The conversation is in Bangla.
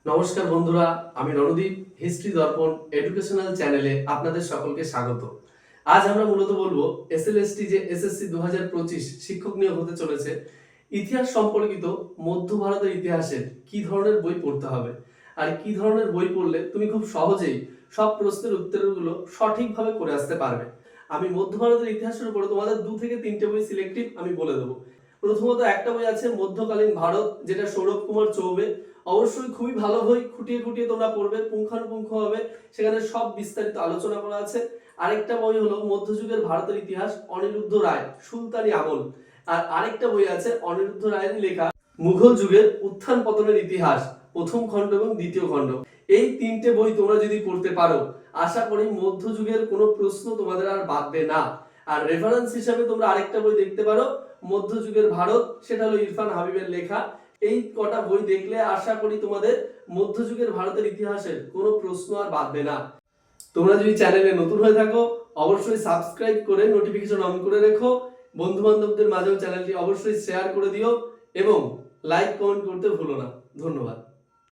নমস্কার বন্ধুরা, আমি রণদীপ হিস্ট্রি দর্পণ এডুকেশনাল চ্যানেলে আপনাদের সকলকে স্বাগত। আজ আমরা মূলত বলবো এসএলএসটি যে এসএসসি 2025 শিক্ষক নিয়োগ হতে চলেছে, ইতিহাস সম্পর্কিত মধ্য ভারতের ইতিহাসের কি ধরনের বই পড়তে হবে আর কি ধরনের বই পড়লে তুমি খুব সহজেই সব প্রশ্নের উত্তরগুলো সঠিকভাবে করে আসতে পারবে। আমি মধ্য ভারতের ইতিহাসের উপরে তোমাদের 2 থেকে 3টে বই সিলেক্টিভ আমি বলে দেবো। প্রথমত একটা বই আছে মধ্যকালীন ভারত, যেটা সৌরভ কুমার চৌবে। অবশ্যই খুবই ভালো বই, খুঁটিয়ে খুঁটিয়ে তোমরা পড়বে, পুঙ্খানুপুঙ্খ হবে, সেখানে সব বিস্তারিত আলোচনা করা আছে। আরেকটা বই হলো মধ্যযুগের ভারতের ইতিহাস, অনিরুদ্ধ রায়, সুলতানি আমল। আর আরেকটা বই আছে অনিরুদ্ধ রায়ের লেখা মুঘল যুগের উত্থান পতনের ইতিহাস, প্রথম খণ্ড এবং দ্বিতীয় খণ্ড। এই 3টে বই তোমরা যদি পড়তে পারো, আশা করি মধ্যযুগের কোনো প্রশ্ন তোমাদের আর বাদবে না। আর রেফারেন্স হিসাবে তোমরা আরেকটা বই দেখতে পারো মধ্যযুগের ভারত, সেটা হলো ইরফান হাবিবের লেখা। এই কটা বই দেখলে আশা করি তোমাদের মধ্যযুগের ভারতের ইতিহাসের কোনো প্রশ্ন আর বাদবে না। তোমরা যদি চ্যানেলে নতুন হয়ে থাকো, অবশ্যই সাবস্ক্রাইব করে নোটিফিকেশন অন করে রেখো। বন্ধু বান্ধবদের মাঝেও চ্যানেলটি অবশ্যই শেয়ার করে দিও এবং লাইক কমেন্ট করতে ভুলো না। ধন্যবাদ।